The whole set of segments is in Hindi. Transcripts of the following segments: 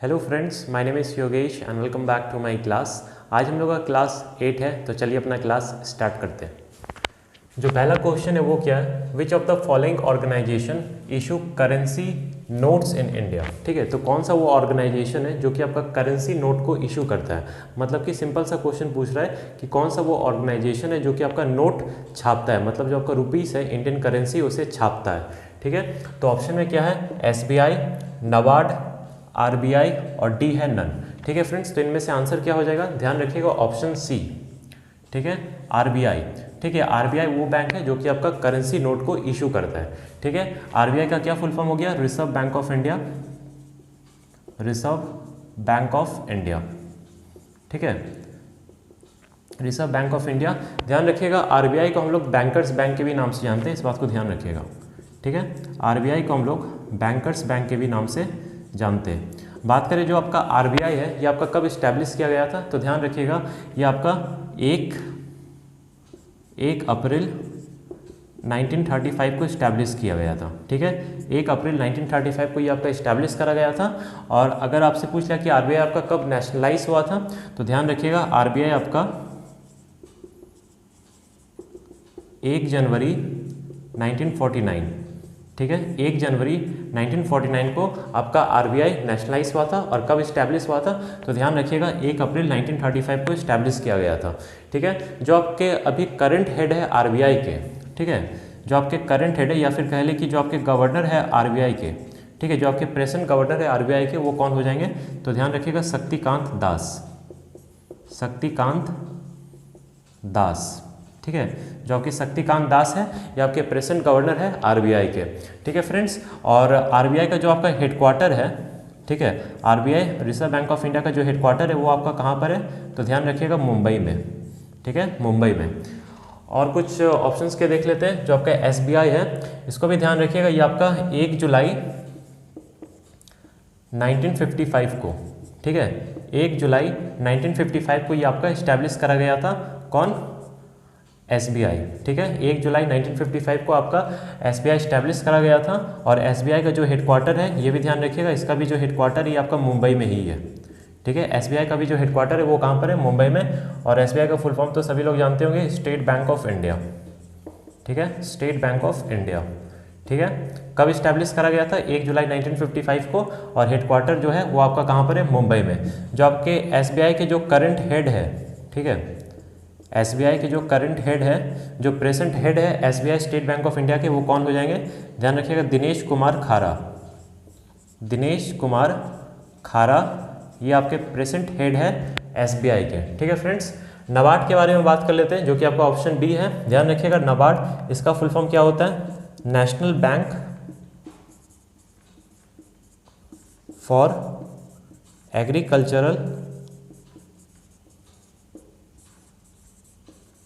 Hello friends, my name is Yogesh and welcome back to my class. आज हम लोग का क्लास 8 है, तो चलिए अपना क्लास स्टार्ट करते हैं। जो पहला क्वेश्चन है वो क्या है, which of the following organisation issue currency notes in India. ठीक है, तो कौन सा वो ऑर्गेनाइजेशन है जो कि आपका करेंसी नोट को इशू करता है। मतलब कि सिंपल सा क्वेश्चन पूछ रहा है कि कौन सा वो ऑर्गेनाइजेशन है जो कि आपका नोट छापता है, मतलब जो आपका रुपीस है, इंडियन करेंसी, उसे छापता है। ठीक है, तो ऑप्शन में क्या है, एसबीआई, नाबार्ड, आरबीआई और डी है नन। ठीक है फ्रेंड्स, तो इनमें से आंसर क्या हो जाएगा, ध्यान रखिएगा ऑप्शन सी। ठीक है, आरबीआई। ठीक है, आरबीआई वो बैंक है जो कि आपका करेंसी नोट को इशू करता है। ठीक है, आरबीआई का क्या फुल फॉर्म हो गया, reserve bank of India. Reserve bank of India. ठीक है, रिजर्व बैंक ऑफ इंडिया। ध्यान रखिएगा आरबीआई को हम लोग बैंकर्स बैंक के भी नाम से जानते हैं, इस बात को ध्यान रखिएगा। ठीक है, आरबीआई को हम लोग बैंकर्स बैंक के भी नाम से जानते हैं। बात करें जो आपका आरबीआई है, ये आपका कब इस्टेब्लिश किया गया था, तो ध्यान रखिएगा ये आपका 1 अप्रैल 1935 को इस्टेब्लिश किया गया था। ठीक है, 1 अप्रैल 1935 को ये आपका इस्टेब्लिश करा गया था। और अगर आपसे पूछ लिया कि आरबीआई आपका कब नेशनलाइज हुआ था, तो ध्यान रखिएगा आरबीआई आपका 1 जनवरी 1949। ठीक है, 1 जनवरी 1949 को आपका आरबीआई नेशनलाइज हुआ था। और कब इस्टेब्लिश हुआ था, तो ध्यान रखिएगा 1 अप्रैल 1935 को इस्टेब्लिश किया गया था। ठीक है, जो आपके अभी करंट हेड है आरबीआई के, ठीक है, जो आपके करंट हेड है या फिर कह लें कि जो आपके गवर्नर है आरबीआई के, ठीक है, जो आपके प्रेजेंट गवर्नर है आरबीआई के, वो कौन हो जाएंगे, तो ध्यान रखिएगा शक्तिकांत दास। शक्तिकांत दास। ठीक है, जो आपके शक्तिकांत दास है ये आपके प्रेजेंट गवर्नर है आरबीआई के। ठीक है फ्रेंड्स, और आरबीआई का जो आपका हेडक्वार्टर है, ठीक है, RBI reserve bank of India का जो हेडक्वार्टर है वो आपका कहाँ पर है, तो ध्यान रखिएगा मुंबई में। ठीक है, मुंबई में। और कुछ ऑप्शंस के देख लेते हैं। जो आपका एसबीआई है, इसको भी ध्यान रखिएगा, ये आपका 1 जुलाई 1955 को, ठीक है, 1 जुलाई 1955 को ये आपका इस्टेब्लिश करा गया था। कौन, एसबीआई। ठीक है, 1 जुलाई 1955 को आपका एसबीआई इस्टेब्लिश करा गया था। और एसबीआई का जो हेडक्वार्टर है, ये भी ध्यान रखिएगा, इसका भी जो हेडक्वार्टर है ये आपका मुंबई में ही है। ठीक है, एसबीआई का भी जो हेडक्वार्टर है वो कहाँ पर है, मुंबई में। और एसबीआई का फुल फॉर्म तो सभी लोग जानते होंगे, स्टेट बैंक ऑफ इंडिया। ठीक है, स्टेट बैंक ऑफ इंडिया। ठीक है, कब इस्टेब्लिश करा गया था, 1 जुलाई 1955 को। और हेडक्वार्टर जो है वो आपका कहाँ पर है, मुंबई में। जो आपके एसबीआई के जो करंट हेड है, ठीक है, एसबीआई के जो करंट हेड है, जो प्रेजेंट हेड है SBI state bank of India के, वो कौन हो जाएंगे, ध्यान रखिएगा दिनेश कुमार खारा। दिनेश कुमार खारा, ये आपके प्रेजेंट हेड है एसबीआई के। ठीक है फ्रेंड्स, नाबार्ड के बारे में बात कर लेते हैं, जो कि आपका ऑप्शन बी है। ध्यान रखिएगा नाबार्ड, इसका फुल फॉर्म क्या होता है, national bank for agricultural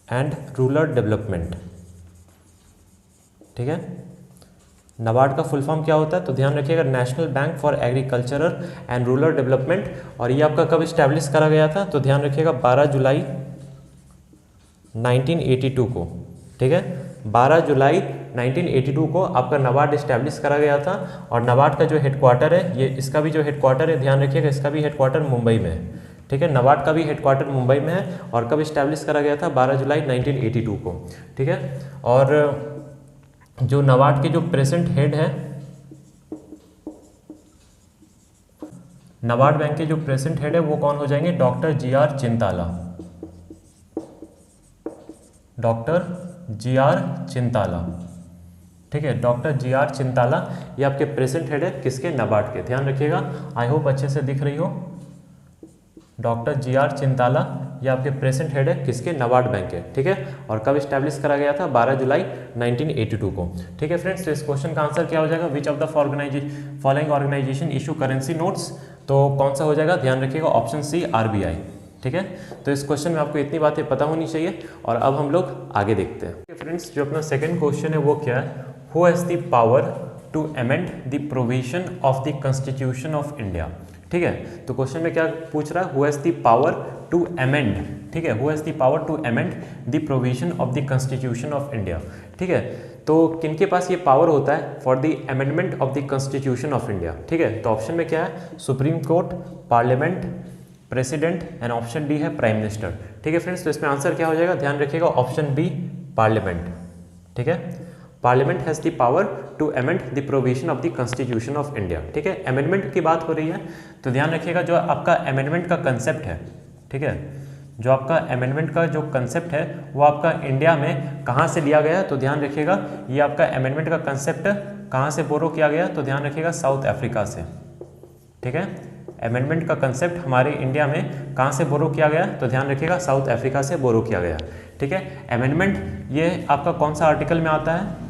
and rural development. ठीक है, नाबार्ड का फुल फॉर्म क्या होता है, तो ध्यान रखिएगा national bank for agricultural and rural development. और ये आपका कब इस्टेब्लिश करा गया था, तो ध्यान रखिएगा 12 जुलाई 1982 को। ठीक है, 12 जुलाई 1982 को आपका नाबार्ड इस्टेब्लिश करा गया था। और नाबार्ड का जो हेडक्वार्टर है, ये इसका भी जो हेडक्वार्टर है, ध्यान रखिएगा इसका भी हेडक्वार्टर मुंबई में है। ठीक है, नाबार्ड का भी हेडक्वार्टर मुंबई में है। और कब इस्टेब्लिश करा गया था, 12 जुलाई 1982 को। ठीक है, और जो नाबार्ड के जो प्रेजेंट हेड है, नाबार्ड बैंक के जो प्रेजेंट हेड है वो कौन हो जाएंगे, doctor GR Chintala. Doctor GR Chintala. ठीक है, डॉक्टर जीआर चिंताला, ये आपके प्रेजेंट हेड है किसके, नाबार्ड के। ध्यान रखिएगा, आई होप अच्छे से दिख रही हो। डॉक्टर जीआर चिंताला, ये आपके प्रेजेंट हेड है किसके, नाबार्ड बैंक के। ठीक है, और कब इस्टेब्लिश करा गया था, 12 जुलाई 1982 को। ठीक है फ्रेंड्स, तो इस क्वेश्चन का आंसर क्या हो जाएगा, which of the following organisation issue currency notes, तो कौन सा हो जाएगा, ध्यान रखिएगा ऑप्शन सी, आरबीआई। ठीक है, तो इस क्वेश्चन में आपको इतनी बातें पता होनी चाहिए। और अब हम लोग आगे देखते हैं। फ्रेंड्स, जो अपना सेकंड क्वेश्चन है वो क्या है, who has the power to amend the provision of the constitution of India. ठीक है, तो क्वेश्चन में क्या पूछ रहा है, who has the power to amend. ठीक है, who has the power to amend the provision of the constitution of India. ठीक है, तो किनके पास ये पावर होता है for the amendment of the constitution of India, ठीक है। तो ऑप्शन में क्या है, supreme court, parliament, president and option D है प्राइम मिनिस्टर, ठीक है फ्रेंड्स। तो इसमें आंसर क्या हो जाएगा, ध्यान रखिएगा ऑप्शन बी पार्लियामेंट, ठीक है। Parliament has the power to amend the provision of the constitution of India, ठीक है। अमेंडमेंट की बात हो रही है तो ध्यान रखिएगा जो आपका अमेंडमेंट का कंसेप्ट है, ठीक है, जो आपका अमेंडमेंट का जो कंसेप्ट है वो आपका इंडिया में कहाँ से लिया गया, तो ध्यान रखिएगा ये आपका अमेंडमेंट का कंसेप्ट कहाँ से बोरो किया गया, तो ध्यान रखिएगा साउथ अफ्रीका से, ठीक है। अमेंडमेंट का कंसेप्ट हमारे इंडिया में कहाँ से बोरो किया गया, तो ध्यान रखिएगा साउथ अफ्रीका से बोरो किया गया, ठीक है। अमेंडमेंट ये आपका कौन सा आर्टिकल में आता है,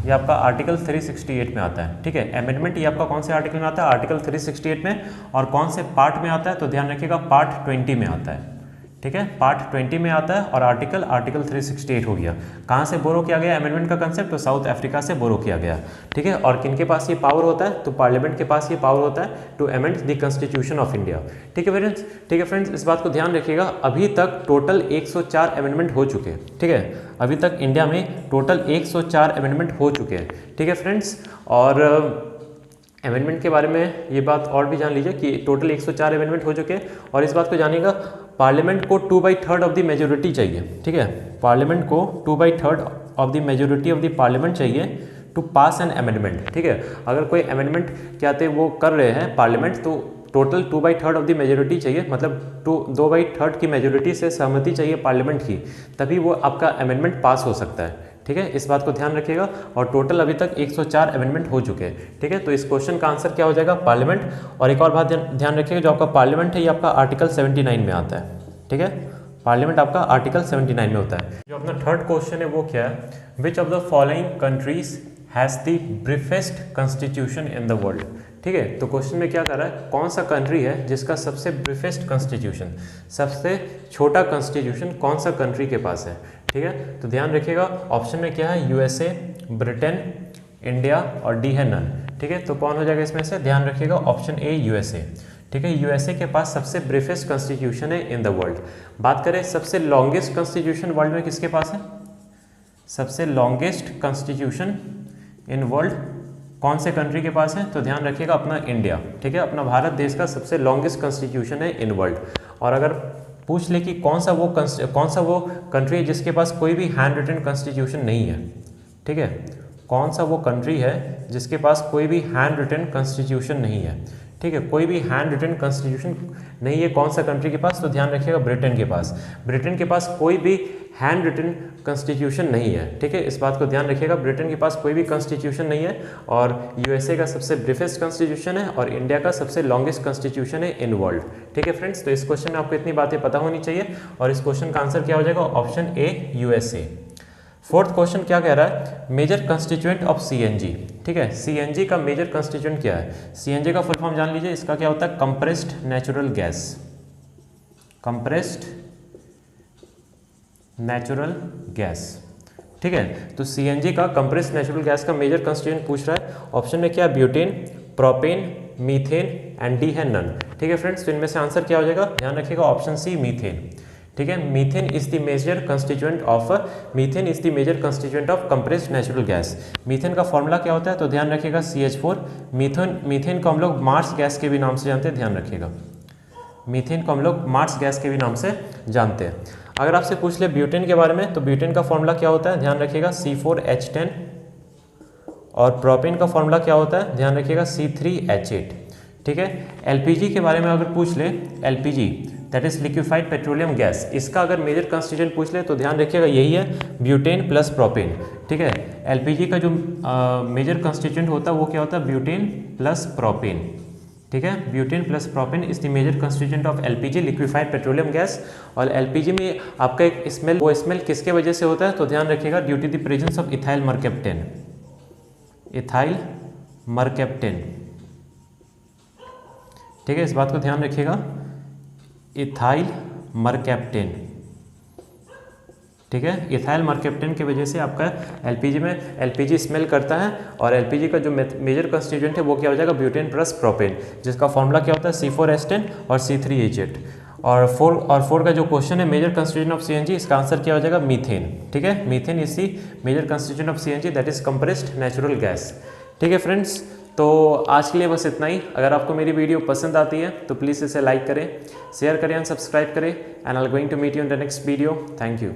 ये आपका आर्टिकल 368 में आता है, ठीक है। अमेंडमेंट ये आपका कौन से आर्टिकल में आता है, आर्टिकल 368 में, और कौन से पार्ट में आता है, तो ध्यान रखिएगा पार्ट 20 में आता है, ठीक है। पार्ट 20 में आता है और आर्टिकल 368 हो गया। कहाँ से बोरो किया गया अमेंडमेंट का कंसेप्ट, तो साउथ अफ्रीका से बोरो किया गया, ठीक है। और किनके पास ये पावर होता है, तो पार्लियामेंट के पास ये पावर होता है to amend the constitution of India, ठीक है फ्रेंड्स, ठीक है फ्रेंड्स। इस बात को ध्यान रखिएगा, अभी तक टोटल 104 अमेंडमेंट हो चुके हैं, ठीक है। अभी तक इंडिया में टोटल 104 अमेंडमेंट हो चुके हैं, ठीक है फ्रेंड्स। और अमेंडमेंट के बारे में ये बात और भी जान लीजिए कि टोटल 104 अमेंडमेंट हो चुके हैं। और इस बात को जानिएगा पार्लियामेंट को 2/3 ऑफ द मेजोरिटी चाहिए, ठीक है। पार्लियामेंट को 2/3 of the majority of the parliament चाहिए टू पास एन अमेंडमेंट, ठीक है। अगर कोई अमेंडमेंट क्या कहते हैं वो कर रहे हैं पार्लियामेंट, तो टोटल 2/3 ऑफ द मेजोरिटी चाहिए, मतलब 2/3 की मेजोरिटी से सहमति चाहिए पार्लियामेंट की, तभी वो आपका अमेंडमेंट पास हो सकता है, ठीक है। इस बात को ध्यान रखिएगा। और टोटल अभी तक 104 अमेंडमेंट हो चुके हैं, ठीक है। तो इस क्वेश्चन का आंसर क्या हो जाएगा, पार्लियामेंट। और एक और बात ध्यान रखिएगा, जो आपका पार्लियामेंट है ये आपका आर्टिकल 79 में आता है, ठीक है। पार्लियामेंट आपका आर्टिकल 79 में होता है। जो अपना थर्ड क्वेश्चन है वो क्या है, which of the following countries has the briefest constitution in the world, ठीक है। तो क्वेश्चन में क्या कर रहा है, कौन सा कंट्री है जिसका सबसे ब्रीफेस्ट कॉन्स्टिट्यूशन, सबसे छोटा कॉन्स्टिट्यूशन कौन सा कंट्री के पास है, ठीक है। तो ध्यान रखिएगा ऑप्शन में क्या है, यूएसए, ब्रिटेन, इंडिया और डी है नन, ठीक है। तो कौन हो जाएगा इसमें से, ध्यान रखिएगा ऑप्शन ए यूएसए, ठीक है। यूएसए के पास सबसे ब्रीफेस्ट कॉन्स्टिट्यूशन है इन द वर्ल्ड। बात करें सबसे लॉन्गेस्ट कॉन्स्टिट्यूशन वर्ल्ड में किसके पास है, सबसे लॉन्गेस्ट कॉन्स्टिट्यूशन इन वर्ल्ड कौन से कंट्री के पास है, तो ध्यान रखिएगा अपना इंडिया, ठीक है। अपना भारत देश का सबसे लॉन्गेस्ट कॉन्स्टिट्यूशन है इन वर्ल्ड। और अगर पूछ ले कि कौन सा वो कंट्री है जिसके पास कोई भी हैंड रिटन कॉन्स्टिट्यूशन नहीं है, ठीक है, कौन सा वो कंट्री है जिसके पास कोई भी हैंड रिटन कॉन्स्टिट्यूशन नहीं है, ठीक है, कोई भी हैंड रिटन कॉन्स्टिट्यूशन नहीं है कौन सा कंट्री के पास, तो ध्यान रखिएगा ब्रिटेन के पास। ब्रिटेन के पास कोई भी हैंड रिटन कॉन्स्टिट्यूशन नहीं है, ठीक है। इस बात को ध्यान रखिएगा, ब्रिटेन के पास कोई भी कॉन्स्टिट्यूशन नहीं है। और यूएसए का सबसे ब्रीफेस्ट कॉन्स्टिट्यूशन है और इंडिया का सबसे लॉन्गेस्ट कॉन्स्टिट्यूशन है इन वर्ल्ड, ठीक है फ्रेंड्स। तो इस क्वेश्चन में आपको इतनी बातें पता होनी चाहिए। और इस क्वेश्चन का आंसर क्या हो जाएगा, option A USA. Fourth question क्या कह रहा है, मेजर कंस्टिट्यूएंट ऑफ सीएनजी, ठीक है। सीएनजी का मेजर कंस्टिट्यूएंट क्या है, सीएनजी का फुल फॉर्म जान लीजिए, इसका क्या होता है, compressed natural gas, compressed natural gas, ठीक है। तो सीएनजी का कंप्रेस्ड नेचुरल गैस का मेजर कंस्टिट्यूएंट पूछ रहा है। ऑप्शन में क्या, butane, propane, methane and D है नन, ठीक है फ्रेंड्स। तो इनमें से आंसर क्या हो जाएगा, ध्यान रखिएगा ऑप्शन सी मीथेन, ठीक है। Methane is the major constituent of compressed natural gas. Methane का फॉर्मूला क्या होता है, तो ध्यान रखिएगा CH4। मीथेन को हम लोग मार्स गैस के भी नाम से जानते हैं, ध्यान रखिएगा मीथेन को हम लोग मार्स गैस के भी नाम से जानते हैं। अगर आपसे पूछ ले ब्यूटेन के बारे में, तो ब्यूटेन का फॉर्मूला क्या होता है, ध्यान रखिएगा C4H10। और प्रोपेन का फॉर्मूला क्या होता है, ध्यान रखिएगा C3H8, ठीक है। एलपीजी के बारे में अगर पूछ ले, LPG that is liquefied petroleum gas, इसका अगर मेजर कंस्टिट्यूएंट पूछ ले तो ध्यान रखिएगा यही है, ब्यूटेन प्लस प्रोपेन, ठीक है। एलपीजी का जो मेजर कंस्टिट्यूएंट होता है वो क्या होता है, ब्यूटेन प्लस प्रोपेन, ठीक है। Butane plus propane is the major constituent of LPG, liquefied petroleum gas. और एलपीजी में आपका एक स्मेल, वो स्मेल किसके वजह से होता है, तो ध्यान रखिएगा due to the presence of ethyl mercaptan, ethyl mercaptan, ठीक है। इस बात को ध्यान रखिएगा, इथाइल मरकैप्टेन, ठीक है। इथाइल मरकैप्टेन की वजह से आपका एलपीजी में एलपीजी स्मेल करता है। और एलपीजी का जो मेजर कंस्टिट्यूएंट है वो क्या हो जाएगा, ब्यूटेन प्लस प्रोपेन, जिसका फॉर्मूला क्या होता है, C4H10 और C3H8। और फोर का जो क्वेश्चन है मेजर कंस्टिट्यूएंट ऑफ सीएनजी, इसका आंसर क्या हो जाएगा मीथेन। ठीक है, methane is the major constituent of CNG that is compressed natural gas. ठीक है फ्रेंड्स, तो आज के लिए बस इतना ही। अगर आपको मेरी वीडियो पसंद आती है तो प्लीज़ इसे लाइक करें, शेयर करें एंड सब्सक्राइब करें, and I am going to meet you in the next video. Thank you.